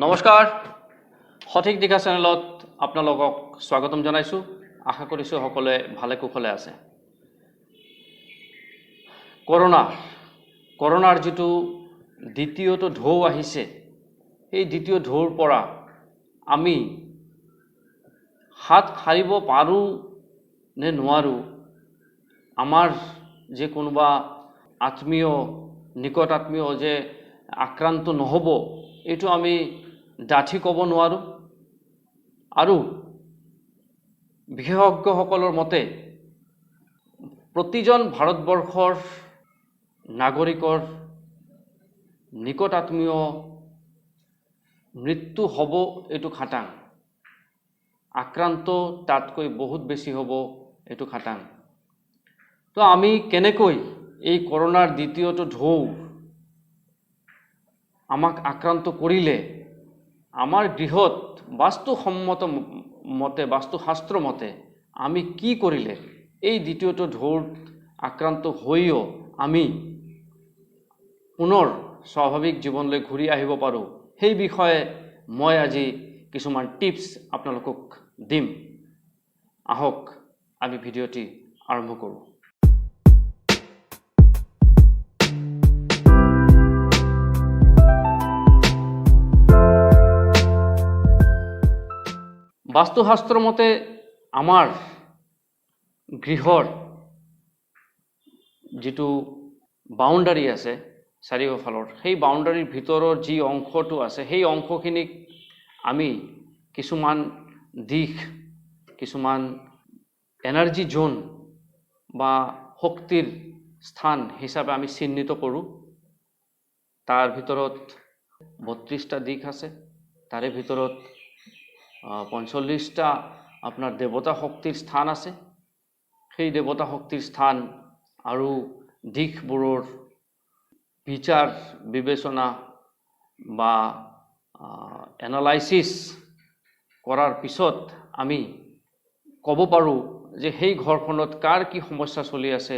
নমস্কাৰ সঠিক দিশা চেনেলত আপোনালোকক স্বাগতম জনাইছো। আশা কৰিছো সকলোৱে ভালে কুশলে আছে। কৰোনাৰ যেটো দ্বিতীয়টো ঢৌ আহিছে, এই দ্বিতীয় ঢৌৰ পৰা আমি হাত সাৰিব পাৰো নে নোৱাৰো, আমাৰ যে কোনোবা আত্মীয় নিকট আত্মীয় যে আক্ৰান্ত নহব, এইটো আমি ডাঠি ক'ব নোৱাৰো। আৰু বিশেষজ্ঞসকলৰ মতে প্ৰতিজন ভাৰতবৰ্ষৰ নাগৰিকৰ নিকট আত্মীয় মৃত্যু হ'ব, এইটো খাটাং। আক্ৰান্ত তাতকৈ বহুত বেছি হ'ব, এইটো খাটাং। তো আমি কেনেকৈ এই কৰোনাৰ দ্বিতীয়টো ঢৌ আমাক আক্ৰান্ত কৰিলে আমাৰ গৃহত বাস্তুশাস্ত্ৰ মতে আমি কি কৰিলে এই দ্বিতীয়টো ঢৌত আক্ৰান্ত হৈও আমি পুনৰ স্বাভাৱিক জীৱনলৈ ঘূৰি আহিব পাৰোঁ, সেই বিষয়ে মই আজি কিছুমান টিপছ আপোনালোকক দিম। আহক আমি ভিডিঅ'টি আৰম্ভ কৰোঁ। বাস্তুশাস্ত্ৰ মতে আমাৰ গৃহৰ যেটো বাউণ্ডাৰী আছে চাৰিওফালৰ, সেই বাউণ্ডাৰীৰ ভিতৰৰ যি অংশটো আছে, সেই অংশখিনিক আমি কিছুমান দিশ, কিছুমান এনাৰ্জি জোন বা শক্তিৰ স্থান হিচাপে আমি চিহ্নিত কৰোঁ। তাৰ ভিতৰত 32টা দিশ আছে, তাৰে ভিতৰত 45টা আপোনাৰ দেৱতা শক্তিৰ স্থান আছে। সেই দেৱতা শক্তিৰ স্থান আৰু দিশবোৰৰ বিচাৰ বিবেচনা বা এনালাইসিস কৰাৰ পিছত আমি ক'ব পাৰোঁ যে সেই ঘৰখনত কাৰ কি সমস্যা চলি আছে,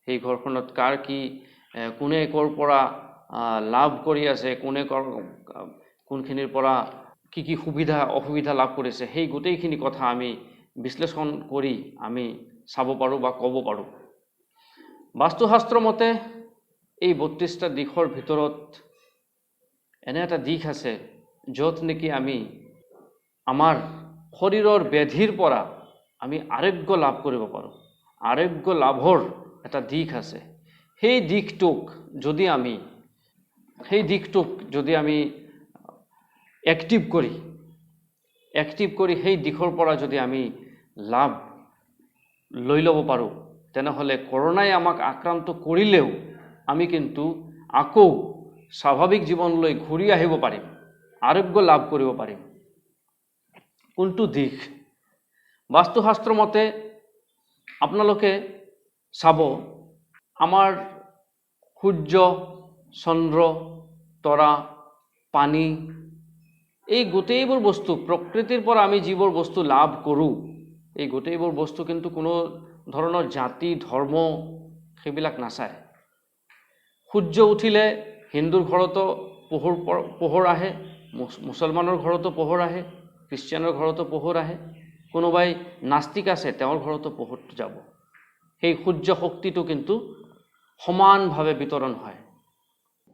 সেই ঘৰখনত কাৰ কি কোনে কৰ পৰা লাভ কৰি আছে, কোনখিনিৰ পৰা কি সুবিধা অসুবিধা লাভ কৰিছে, সেই গোটেইখিনি কথা আমি বিশ্লেষণ কৰি আমি চাব পাৰোঁ বা ক'ব পাৰোঁ। বাস্তুশাস্ত্ৰ মতে এই 32টা দিশৰ ভিতৰত এনে এটা দিশ আছে য'ত নেকি আমি আমাৰ শৰীৰৰ ব্যাধিৰ পৰা আমি আৰোগ্য লাভ কৰিব পাৰোঁ। আৰোগ্য লাভৰ এটা দিশ আছে। সেই দিশটোক যদি আমি এক্টিভ কৰি সেই দিশৰ পৰা যদি আমি লাভ লৈ ল'ব পাৰোঁ, তেনেহ'লে কৰোনাই আমাক আক্ৰান্ত কৰিলেও আমি কিন্তু আকৌ স্বাভাৱিক জীৱনলৈ ঘূৰি আহিব পাৰিম, আৰোগ্য লাভ কৰিব পাৰিম। কোনটো দিশ? বাস্তুশাস্ত্ৰ মতে আপোনালোকে চাব, আমাৰ সূৰ্য, চন্দ্ৰ, তৰা, পানী, এই গোটেইবোৰ বস্তু প্ৰকৃতিৰ পৰা আমি যিবোৰ বস্তু লাভ কৰোঁ, এই গোটেইবোৰ বস্তু কিন্তু কোনো ধৰণৰ জাতি ধৰ্ম সেইবিলাক নাচায়। সূৰ্য উঠিলে হিন্দুৰ ঘৰতো পোহৰ আহে, মুছলমানৰ ঘৰতো পোহৰ আহে, খ্ৰীষ্টিয়ানৰ ঘৰতো পোহৰ আহে, কোনোবাই নাস্তিক আছে তেওঁৰ ঘৰতো পোহৰটো যাব। সেই সূৰ্য শক্তিটো কিন্তু সমানভাৱে বিতৰণ হয়।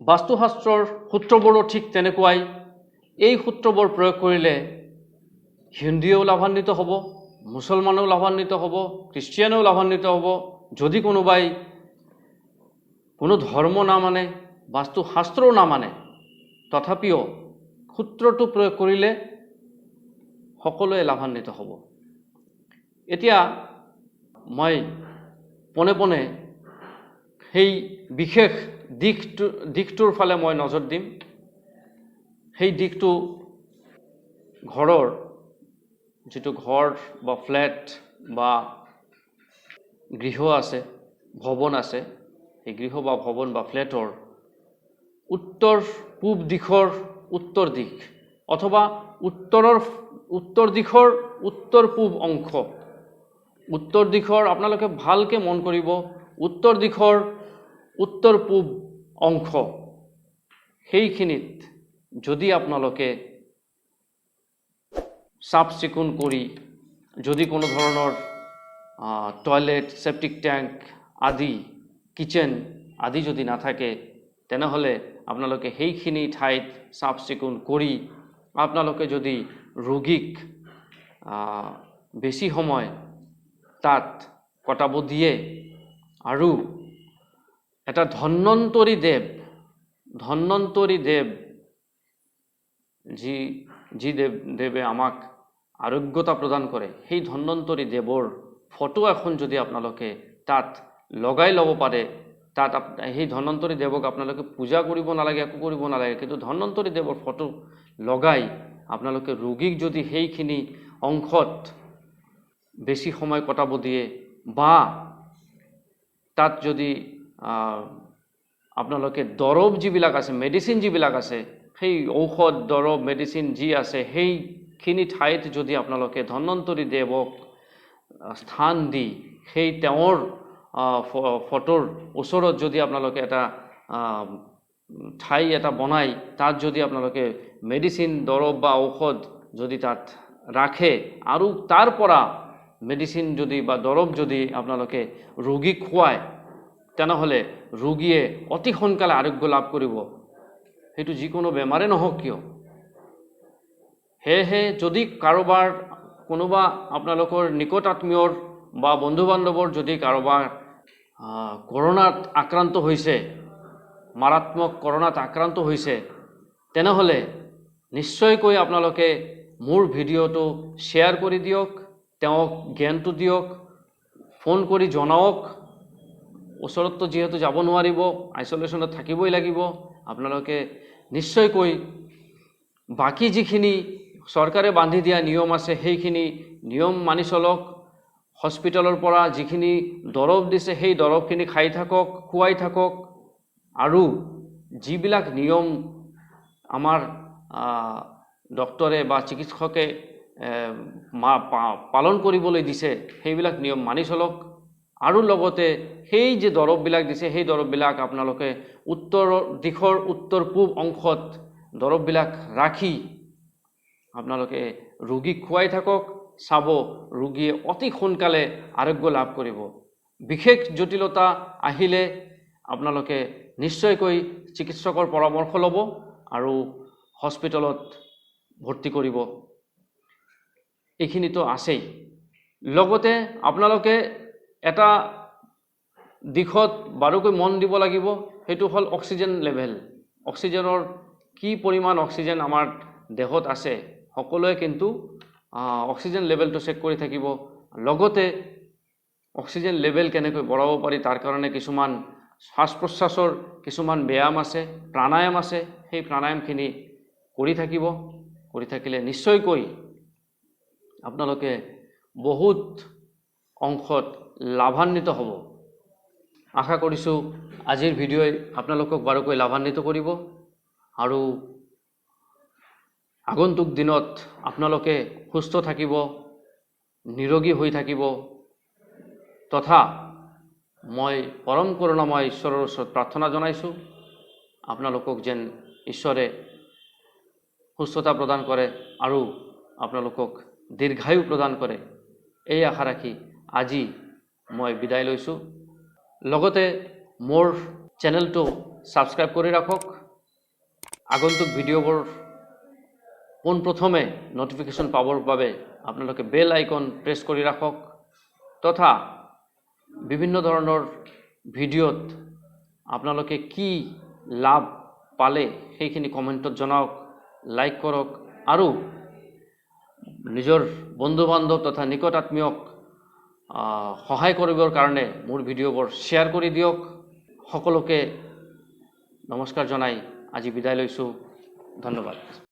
বাস্তুশাস্ত্ৰৰ সূত্ৰবোৰো ঠিক তেনেকুৱাই। এই সূত্ৰবোৰ প্ৰয়োগ কৰিলে হিন্দুৱেও লাভান্বিত হ'ব, মুছলমানেও লাভান্বিত হ'ব, খ্ৰীষ্টিয়ানেও লাভান্বিত হ'ব। যদি কোনোবাই কোনো ধৰ্ম নামানে, বাস্তুশাস্ত্ৰও নামানে, তথাপিও সূত্ৰটো প্ৰয়োগ কৰিলে সকলোৱে লাভান্বিত হ'ব। এতিয়া মই পোনে পোনে সেই বিশেষ দিশটোৰ ফালে মই নজৰ দিম। সেই দিশটো ঘৰৰ যেটো ঘৰ বা ফ্লেট বা গৃহ আছে, ভৱন আছে, এই গৃহ বা ভৱন বা ফ্লেটৰ উত্তৰ পূব দিশৰ উত্তৰ দিশ অথবা উত্তৰ দিশৰ উত্তৰ পূব অংশ, উত্তৰ দিশৰ আপোনালোকে ভালকে মন কৰিব, উত্তৰ দিশৰ উত্তৰ পূব অংশ, সেইখিনিত যদি আপোনালোকে চাফ চিকুণ কৰি যদি কোনো ধৰণৰ টয়লেট সেপ্টিক ট্যাঙ্ক আদি কিচেন আদি যদি নাথাকে তেনেহ'লে আপোনালোকে সেইখিনি ঠাইত চাফ চিকুণ কৰি আপোনালোকে যদি ৰোগীক বেছি সময় তাত কটাব দিয়ে আৰু এটা ধন্বন্তৰী দেৱ যি দেৱে আমাক আৰোগ্যতা প্ৰদান কৰে সেই ধন্বন্তৰী দেৱৰ ফটো এখন যদি আপোনালোকে তাত লগাই ল'ব পাৰে তাত সেই ধন্বন্তৰী দেৱক আপোনালোকে পূজা কৰিব নালাগে একো কৰিব নালাগে কিন্তু ধন্বন্তৰী দেৱৰ ফটো লগাই আপোনালোকে ৰোগীক যদি সেইখিনি অংশত বেছি সময় কটাব দিয়ে বা তাত যদি আপোনালোকে দৰৱ যিবিলাক আছে মেডিচিন যিবিলাক আছে সেই ঔষধ দৰৱ মেডিচিন যি আছে সেইখিনি ঠাইত যদি আপোনালোকে ধন্বন্তৰী দেৱক স্থান দি সেই তেওঁৰ ফটোৰ ওচৰত যদি আপোনালোকে এটা ঠাই এটা বনাই তাত যদি আপোনালোকে মেডিচিন দৰৱ বা ঔষধ যদি তাত ৰাখে আৰু তাৰ পৰা মেডিচিন যদি বা দৰৱ যদি আপোনালোকে ৰোগীক খুৱায় তেনেহ'লে ৰোগীয়ে অতি সোনকালে আৰোগ্য লাভ কৰিব সেইটো যিকোনো বেমাৰে নহওক কিয় সেয়েহে যদি কাৰোবাৰ কোনোবা আপোনালোকৰ নিকট আত্মীয়ৰ বা বন্ধু বান্ধৱৰ যদি কাৰোবাৰ কৰোনাত আক্ৰান্ত হৈছে মাৰাত্মক কৰোনাত আক্ৰান্ত হৈছে তেনেহ'লে নিশ্চয়কৈ আপোনালোকে মোৰ ভিডিঅ'টো শ্বেয়াৰ কৰি দিয়ক তেওঁক জ্ঞানটো দিয়ক ফোন কৰি জনাওক ওচৰততো যিহেতু যাব নোৱাৰিব আইচোলেশ্যনত থাকিবই লাগিব আপোনালোকে নিশ্চয়কৈ বাকি যিখিনি চৰকাৰে বান্ধি দিয়া নিয়ম আছে সেইখিনি নিয়ম মানি চলক হস্পিটেলৰ পৰা যিখিনি দৰৱ দিছে সেই দৰৱখিনি খাই থাকক খুৱাই থাকক আৰু যিবিলাক নিয়ম আমাৰ ডক্টৰে বা চিকিৎসকে পালন কৰিবলৈ দিছে সেইবিলাক নিয়ম মানি চলক আৰু লগতে সেই যে দৰৱবিলাক দিছে সেই দৰৱবিলাক আপোনালোকে উত্তৰ দিশৰ উত্তৰ পূব অংশত দৰৱবিলাক ৰাখি আপোনালোকে ৰোগীক খুৱাই থাকক চাব ৰোগীয়ে অতি সোনকালে আৰোগ্য লাভ কৰিব বিশেষ জটিলতা আহিলে আপোনালোকে নিশ্চয়কৈ চিকিৎসকৰ পৰামৰ্শ ল'ব আৰু হস্পিটেলত ভৰ্তি কৰিব এইখিনিতো আছেই লগতে আপোনালোকে এটা দিশত বাৰুকৈ মন দিব লাগিব সেইটো হ'ল অক্সিজেন লেভেল অক্সিজেনৰ কি পৰিমাণ অক্সিজেন আমাৰ দেহত আছে সকলোৱে কিন্তু অক্সিজেন লেভেলটো চেক কৰি থাকিব লগতে অক্সিজেন লেভেল কেনেকৈ বঢ়াব পাৰি তাৰ কাৰণে কিছুমান শ্বাস প্ৰশ্বাসৰ কিছুমান ব্যায়াম আছে প্ৰাণায়াম আছে সেই প্ৰাণায়ামখিনি কৰি থাকিব কৰি থাকিলে নিশ্চয়কৈ আপোনালোকে বহুত অংশত লাভান্বিত হ'ব আশা কৰিছোঁ আজিৰ ভিডিঅ'ই আপোনালোকক বাৰুকৈ লাভান্বিত কৰিব আৰু আগন্তুক দিনত আপোনালোকে সুস্থ থাকিব নিৰোগী হৈ থাকিব তথা মই পৰম কৰুণাময় ঈশ্বৰৰ ওচৰত প্ৰাৰ্থনা জনাইছোঁ আপোনালোকক যেন ঈশ্বৰে সুস্থতা প্ৰদান কৰে আৰু আপোনালোকক দীৰ্ঘায়ু প্ৰদান কৰে এই আশা ৰাখি আজি মই বিদায় লৈছোঁ লগতে মোৰ চেনেলটো সাবস্ক্ৰাইব কৰি ৰাখক আগন্তুক ভিডিঅ'বোৰ পোনপ্ৰথমে নটিফিকেশ্যন পাবৰ বাবে আপোনালোকে বেল আইকন প্ৰেছ কৰি ৰাখক তথা বিভিন্ন ধৰণৰ ভিডিঅ'ত আপোনালোকে কি লাভ পালে সেইখিনি কমেণ্টত জনাওক লাইক কৰক আৰু নিজৰ বন্ধু বান্ধৱ তথা নিকট আত্মীয়ক সহায় কৰিবৰ কাৰণে মোৰ ভিডিঅ'বোৰ শ্বেয়াৰ কৰি দিয়ক সকলোকে নমস্কাৰ জনাই আজি বিদায় লৈছোঁ ধন্যবাদ।